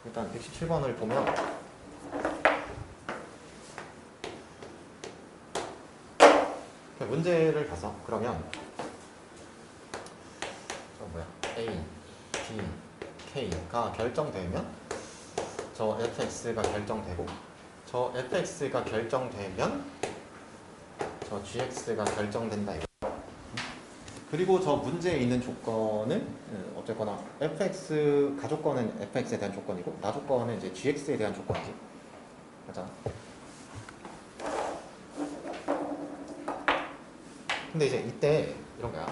일단 117번을 보면 문제를 봐서 그러면 A, B, K가 결정되면 저 fx가 결정되고 저 fx가 결정되면 저 gx가 결정된다 이거. 그리고 저 문제에 있는 조건은 어쨌거나 fx 가조건은 fx에 대한 조건이고 나조건은 이제 gx에 대한 조건이지. 맞아. 근데 이제 이때 이런 거야.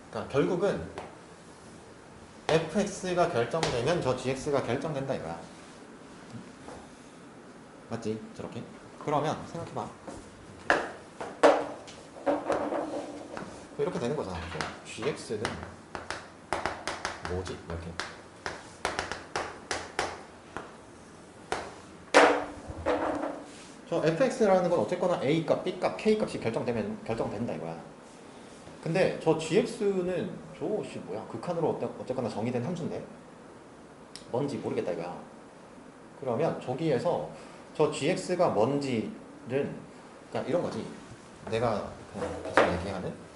그러니까 결국은 fx가 결정되면 저 gx가 결정된다 이거야. 맞지? 저렇게. 그러면 생각해봐. 이렇게 되는 거잖아. gx는 뭐지? 이렇게. 저 fx라는 건 어쨌거나 a 값, b 값, k 값이 결정되면 결정된다 이거야. 근데 저 gx는 저것이 뭐야? 극한으로 어쨌거나 정의된 함수인데 뭔지 모르겠다 이거야. 그러면 저기에서 저 gx가 뭔지는 그냥 이런 거지. 내가 그냥 계속 얘기하는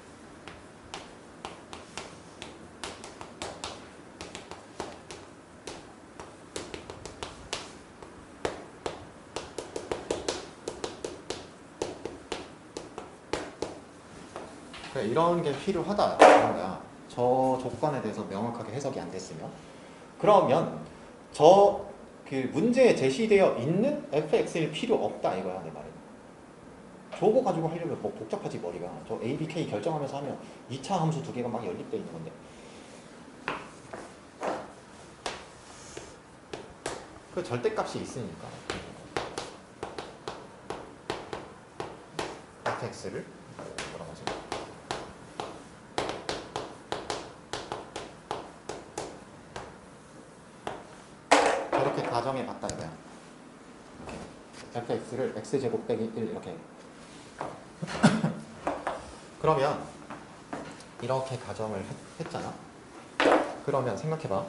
그래, 이런 게 필요하다 이런 거야. 저 조건에 대해서 명확하게 해석이 안 됐으면 그러면 저 그 문제에 제시되어 있는 fx일 필요 없다 이거야 내 말은. 저거 가지고 하려면 뭐 복잡하지 머리가. 저 a, b, k 결정하면서 하면 2차 함수 두 개가 막 연립되어 있는 건데. 그 절대값이 있으니까 fx를 뭐라고 하지? 저렇게 가정해 봤다 이거야. fx를 x제곱 빼기 1 이렇게. 그러면 이렇게 가정을 했잖아. 그러면 생각해봐.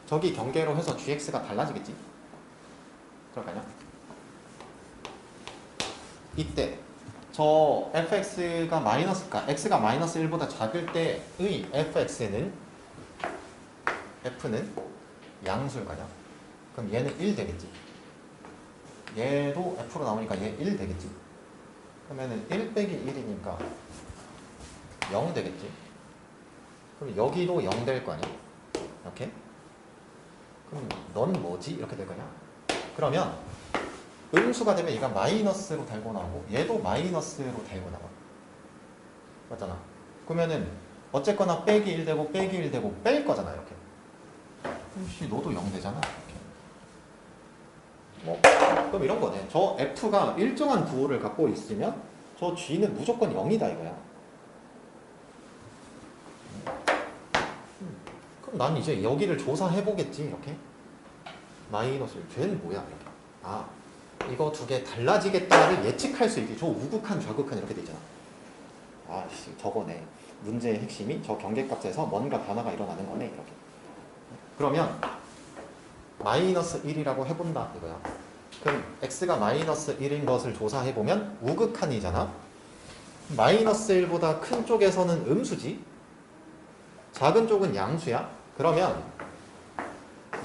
저기 경계로 해서 gx가 달라지겠지? 그럴까요? 이때 저 fx가 마이너스가 x가 마이너스 1보다 작을 때의 fx는 f는 양수일 거냐? 그럼 얘는 1 되겠지. 얘도 f로 나오니까 얘 1 되겠지. 그러면은 1 빼기 1이니까 0 되겠지. 그럼 여기도 0 될 거 아니야? 이렇게. 그럼 넌 뭐지? 이렇게 될 거냐? 그러면 음수가 되면 얘가 마이너스로 달고 나오고 얘도 마이너스로 달고 나와. 맞잖아. 그러면은 어쨌거나 빼기 1 되고 빼기 1 되고 뺄 거잖아 이렇게. 혹시 너도 0 되잖아. 이렇게. 뭐 그럼 이런 거네. 저 f가 일정한 부호를 갖고 있으면 저 g는 무조건 0이다 이거야. 그럼 난 이제 여기를 조사해 보겠지 이렇게. 마이너스 1. 쟤는 뭐야 이렇게. 아 이거 두 개 달라지겠다를 예측할 수 있게. 저 우극한 좌극한 이렇게 돼 있잖아. 아 저거네. 문제의 핵심이 저 경계값에서 뭔가 변화가 일어나는 거네 이렇게. 그러면 마이너스 1이라고 해본다 이거야. 그럼 x가 마이너스 1인 것을 조사해보면 우극한이잖아. 마이너스 1보다 큰 쪽에서는 음수지. 작은 쪽은 양수야. 그러면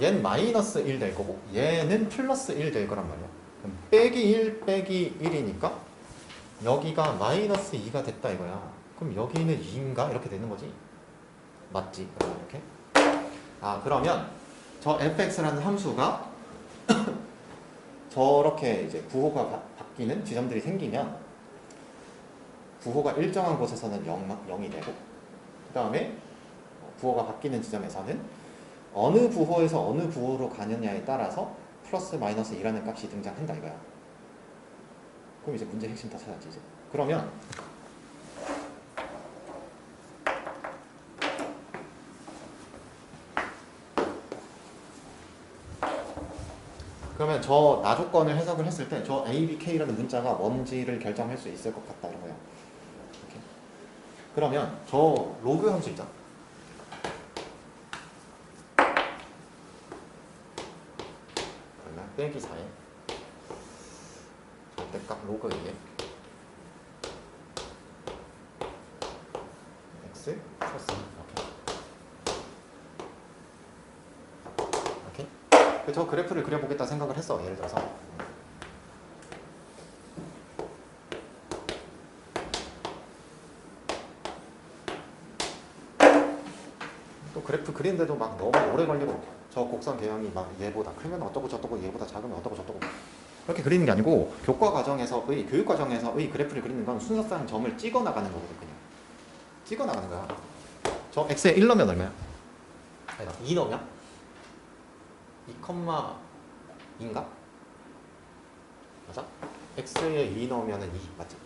얘는 마이너스 1 될 거고 얘는 플러스 1 될 거란 말이야. 그럼 빼기 1 빼기 1이니까 여기가 마이너스 2가 됐다 이거야. 그럼 여기는 2인가? 이렇게 되는 거지. 맞지? 이렇게. 아 그러면 저 fx라는 함수가 저렇게 이제 부호가 바뀌는 지점들이 생기면 부호가 일정한 곳에서는 0이 되고 그 다음에 부호가 바뀌는 지점에서는 어느 부호에서 어느 부호로 가느냐에 따라서 플러스 마이너스 2라는 값이 등장한다 이거야. 그럼 이제 문제 핵심 다 찾았지 이제. 그러면 그러면 저 나조건을 해석을 했을 때 저 A, B, K라는 문자가 뭔지를 결정할 수 있을 것 같다 이런 거예요. 이렇게. 그러면 저 로그 함수 있죠? 그러면 빼기 4에 절대값 로그 2에 x 플러스 이렇게 저 그래프를 그려보겠다 생각을 했어. 예를 들어서 또 그래프 그리는데도 막 너무 오래 걸리고 저 곡선 개형이 막 얘보다 크면 어떠고 저떠고 얘보다 작으면 어떠고 저떠고 그렇게 그리는 게 아니고 교육 과정에서의 그래프를 그리는 건 순서상 점을 찍어 나가는 거거든. 그냥 찍어 나가는 거야. 저 x에 1 넣으면 얼마야? 아니다 2 넣으면 2,2인가? 맞아? x에 2 넣으면 2 맞지?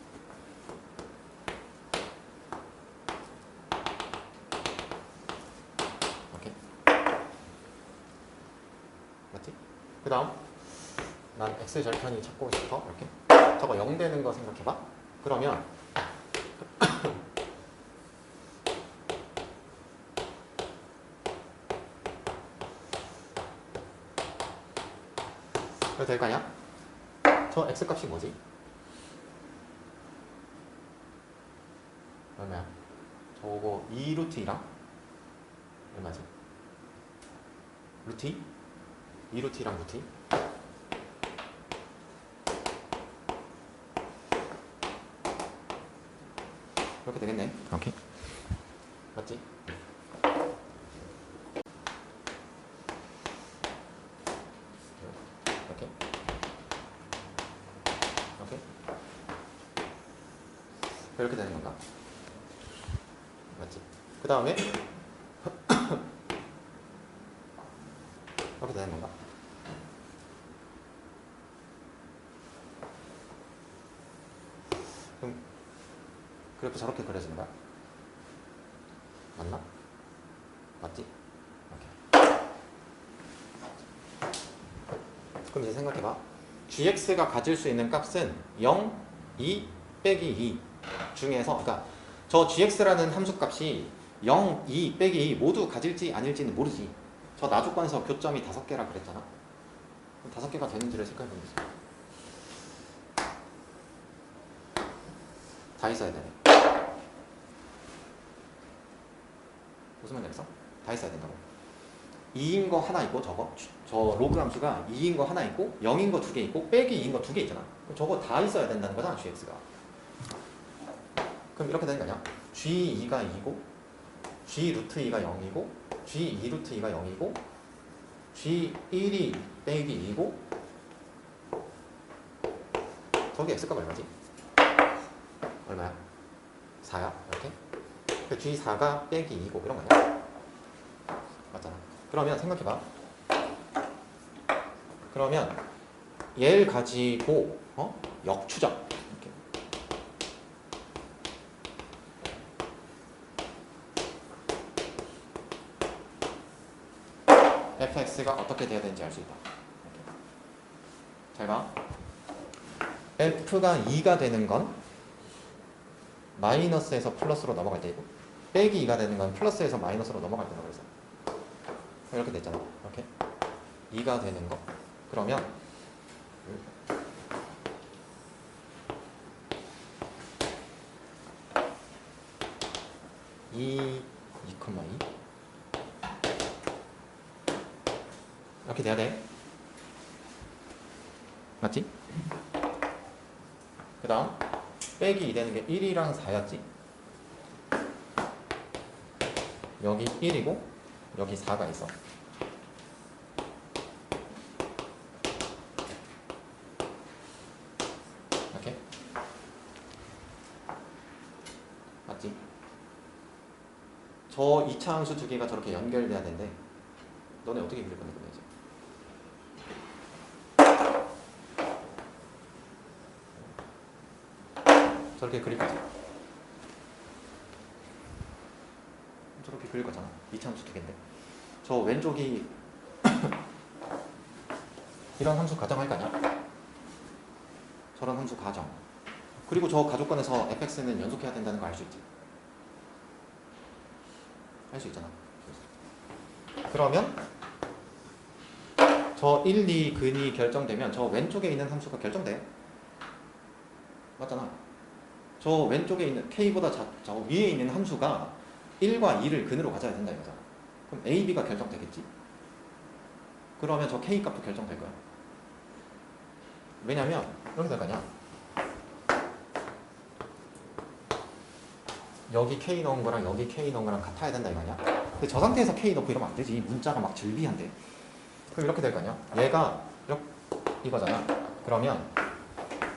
오케이 맞지? 그 다음 난 x의 절편이 찾고 싶어 이렇게 저거 0 되는 거 생각해봐. 그러면 이거 될 거 아니야? 저 x 값이 뭐지? 얼마야? 저거 2 루트 2랑 얼마지? 루트 2? 2 루트 2랑 루트 2? 이렇게 되겠네. 오케이. 맞지? 이렇게. 오케이. 이렇게 되는 건가? 맞지? 그 다음에 이렇게 되는 건가? 그럼 그래프 저렇게 그려지는 거야? 맞나? 맞지? 오케이. 그럼 이제 생각해봐. gx가 가질 수 있는 값은 0, 2, 빼기 2 중에서 그러니까 저 gx라는 함수 값이 0, 2, 빼기 2 모두 가질지 아닐지는 모르지. 저 나조건에서 교점이 5개라 그랬잖아. 그럼 5개가 되는지를 생각해보겠습니다. 다 있어야 되네. 무슨 말인지 알겠어? 다 있어야 된다고. 2인 거 하나 있고 저거 저 로그 함수가 2인 거 하나 있고 0인 거 2개 있고 빼기 2인 거 2개 있잖아. 그럼 저거 다 있어야 된다는 거잖아 gx가. 그럼 이렇게 되는 거 아니야? g2가 2고 g 루트 2가 0이고 g2 루트 2가 0이고 g1이 빼기 2고 저기 x값 얼마지? 얼마야? 4야? 이렇게? 그 g4가 빼기 2고 이런 거 아니야? 맞잖아. 그러면 생각해봐. 그러면 얘를 가지고 역추적 이렇게. fx가 어떻게 돼야 되는지 알 수 있다. 이렇게. 잘 봐. f가 2가 되는 건 마이너스에서 플러스로 넘어갈 때이고 빼기 2가 되는 건 플러스에서 마이너스로 넘어갈 때라고 그래서 이렇게 됐잖아. 이렇게 2가 되는 거. 그러면 2, 2,2 이렇게 돼야 돼. 맞지? 그 다음 빼기 2 되는 게 1이랑 4였지? 여기 1이고 여기 4가 있어. 이렇게? 맞지? 저 2차 함수 두 개가 저렇게 연결돼야 되는데 너네 어떻게 그릴 건데 이제? 저렇게 그릴 거지. 저렇게 그릴 거잖아. 2차 함수 두 개인데 저 왼쪽이 이런 함수 가정할 거냐? 저런 함수 가정. 그리고 저 가족권에서 fx는 연속해야 된다는 거 알 수 있지? 할 수 있잖아. 그러면 저 1, 2 근이 결정되면 저 왼쪽에 있는 함수가 결정돼. 맞잖아. 저 왼쪽에 있는 k보다 저 위에 있는 함수가 1과 2를 근으로 가져야 된다 이거잖아. 그럼 a, b가 결정되겠지? 그러면 저 k 값도 결정될 거야. 왜냐면 이렇게 될 거냐? 여기 k 넣은 거랑 여기 k 넣은 거랑 같아야 된다 이거냐? 근데 저 상태에서 k 넣고 이러면 안 되지. 문자가 막 질비한데. 그럼 이렇게 될 거냐? 얘가 이거잖아. 그러면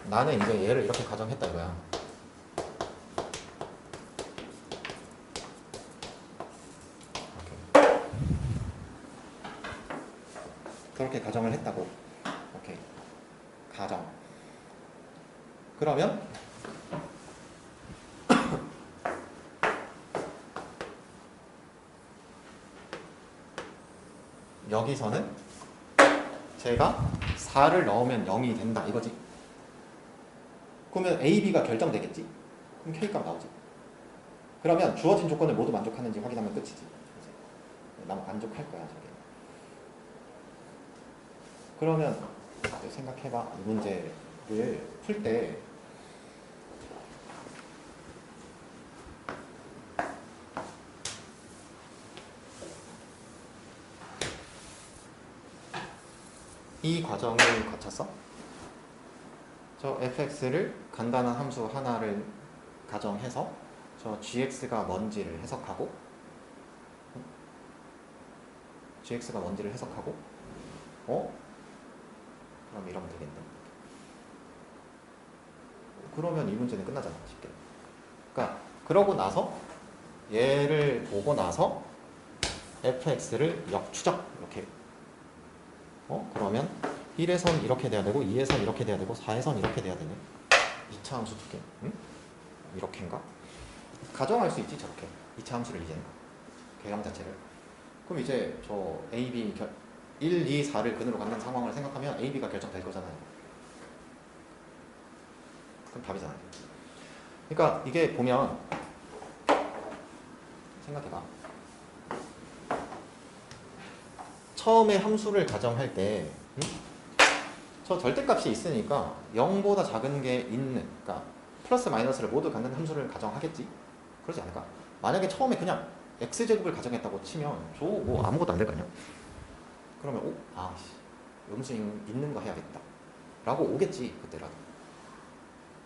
나는 이제 얘를 이렇게 가정했다 이거야. 그렇게 가정을 했다고. 오케이. 가정. 그러면 여기서는 제가 4를 넣으면 0이 된다 이거지. 그러면 A, B가 결정되겠지? 그럼 K값 나오지. 그러면 주어진 조건을 모두 만족하는지 확인하면 끝이지. 난 만족할 거야 저게. 그러면 생각해봐. 이 문제를 풀 때 이 과정을 거쳤어? 저 fx를 간단한 함수 하나를 가정해서 저 gx가 뭔지를 해석하고 gx가 뭔지를 해석하고 그럼 이러면 되겠네. 그러면 이 문제는 끝나잖아 쉽게. 그러니까 그러고 나서 얘를 보고 나서 fx를 역추적 이렇게 그러면 1에선 이렇게 돼야 되고 2에선 이렇게 돼야 되고 4에선 이렇게 돼야 되네. 2차 함수 두 개. 응? 이렇게인가? 가정할 수 있지 저렇게. 2차 함수를 이제는. 개념 자체를. 그럼 이제 저 A, B 1, 2, 4를 근으로 갖는 상황을 생각하면 A, B가 결정될 거잖아요. 그럼 답이잖아요. 그러니까 이게 보면 생각해봐. 처음에 함수를 가정할 때 저 절대값이 있으니까 0보다 작은 게 있는, 그러니까 플러스 마이너스를 모두 갖는 함수를 가정하겠지? 그러지 않을까? 만약에 처음에 그냥 x제곱을 가정했다고 치면 저 뭐 아무것도 안 될 거 아니야? 그러면 음수 있는 거 해야겠다 라고 오겠지 그때라도.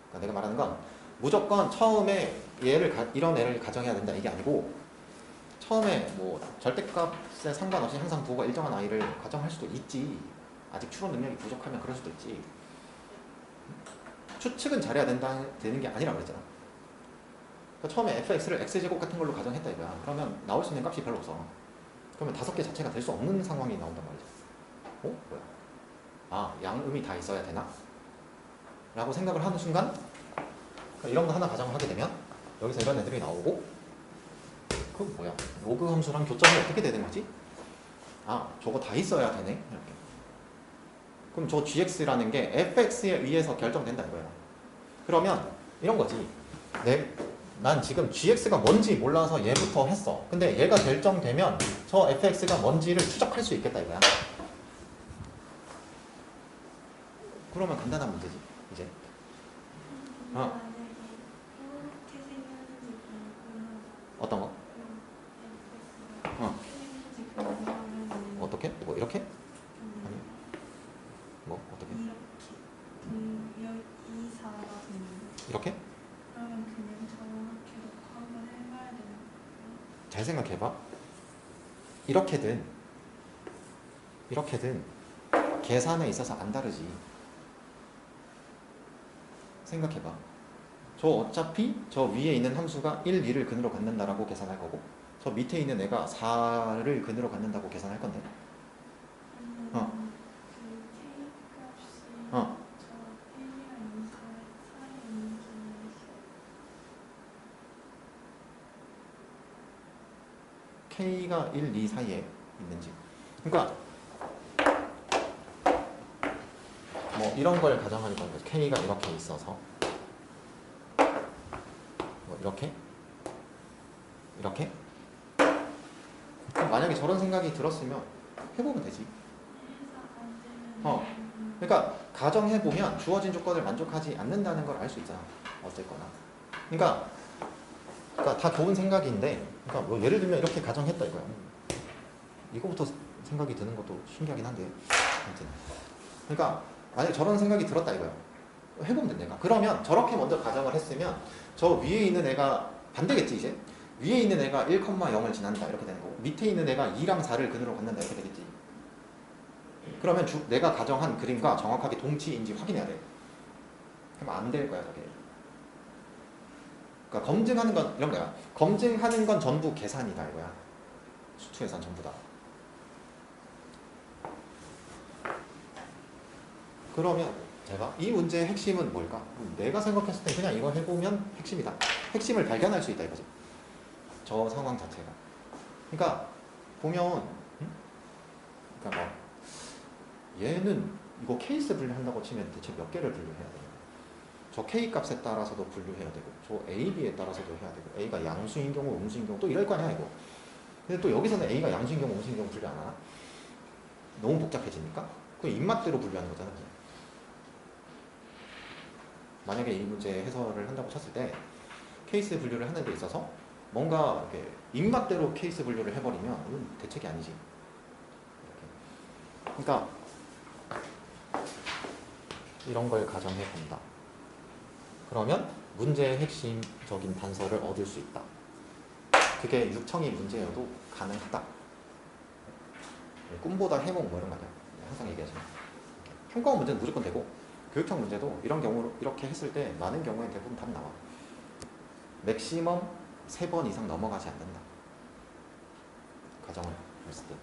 그러니까 내가 말하는 건 무조건 처음에 이런 애를 가정해야 된다 이게 아니고 처음에 뭐 절대값에 상관없이 항상 부호가 일정한 i를 가정할 수도 있지. 아직 추론 능력이 부족하면 그럴 수도 있지. 추측은 잘해야 되는 게 아니라 그랬잖아. 그러니까 처음에 fx를 x제곱 같은 걸로 가정했다 이거야. 그러면 나올 수 있는 값이 별로 없어. 그러면 5개 자체가 될 수 없는 상황이 나온단 말이지. 뭐야? 양음이 다 있어야 되나? 라고 생각을 하는 순간 이런 거 하나 가정을 하게 되면 여기서 이런 애들이 나오고 그럼 뭐야? 로그 함수랑 교점이 어떻게 되는 거지? 저거 다 있어야 되네. 이렇게. 그럼 저 gx라는 게 fx에 의해서 결정된다 이거야. 그러면 이런 거지. 난 지금 gx가 뭔지 몰라서 얘부터 했어. 근데 얘가 결정되면 저 fx가 뭔지를 추적할 수 있겠다 이거야. 그러면 간단한 문제지 이제. 어떤 거? 어떻게? 뭐 이렇게? 아니. 뭐 어떻게? 이렇게? 그러면 그냥 저렇게 놓고 한번 해봐야 되는 거예요? 잘 생각해봐. 이렇게든 계산에 있어서 안 다르지. 생각해봐. 저 어차피 저 위에 있는 함수가 1, 2를 근으로 갖는다라고 계산할 거고 저 밑에 있는 애가 4를 근으로 갖는다고 계산할 건데. 그 K값이 저 1이랑 2 사이에 있는지 K가 1, 2 사이에 있는지. 그러니까 이런 걸 가정하니까 K가 이렇게 있어서 뭐 이렇게 그럼 만약에 저런 생각이 들었으면 해보면 되지. 해석 안 되면 어. 그러니까 가정해보면 주어진 조건을 만족하지 않는다는 걸 알 수 있잖아. 어쨌거나. 그러니까 다 좋은 생각인데, 그러니까 뭐 예를 들면 이렇게 가정했다 이거야. 이거부터 생각이 드는 것도 신기하긴 한데, 아무튼. 그러니까 만약에 저런 생각이 들었다 이거야. 해보면 된다. 그러면 저렇게 먼저 가정을 했으면 저 위에 있는 애가 반대겠지 이제. 위에 있는 애가 1,0을 지난다 이렇게 되는 거고, 밑에 있는 애가 2랑 4를 근으로 갖는다 이렇게 되겠지. 그러면 내가 가정한 그림과 정확하게 동치인지 확인해야 돼. 그럼 안 될 거야 저게. 그러니까 검증하는 건 이런 거야. 검증하는 건 전부 계산이다 이거야. 수투 계산 전부 다. 그러면 제가 이 문제의 핵심은 뭘까? 내가 생각했을 때 그냥 이거 해보면 핵심이다. 핵심을 발견할 수 있다 이거지. 저 상황 자체가. 그러니까 보면 그러니까 뭐 얘는 이거 케이스 분류한다고 치면 대체 몇 개를 분류해야 돼요? 저 K 값에 따라서도 분류해야 되고 저 A, B에 따라서도 해야 되고 A가 양수인 경우, 음수인 경우 또 이럴 거 아니야 이거. 근데 또 여기서는 A가 양수인 경우, 음수인 경우 분류 안 하나? 너무 복잡해지니까? 그 입맛대로 분류하는 거잖아 그냥. 만약에 이 문제 해설을 한다고 쳤을 때 케이스 분류를 하는 데 있어서 뭔가 이렇게 입맛대로 케이스 분류를 해버리면 이건 대책이 아니지. 이렇게. 그러니까 이런 걸 가정해 본다. 그러면 문제의 핵심적인 단서를 얻을 수 있다. 그게 육청이 문제여도 가능하다. 꿈보다 해몽 뭐 이런 거 아니야. 항상 얘기하지만 평가원 문제는 무조건 되고 교육청 문제도 이런 경우로 이렇게 했을 때 많은 경우에 대부분 답 나와. 맥시멈 3번 이상 넘어가지 않는다. 가정을 했을 때.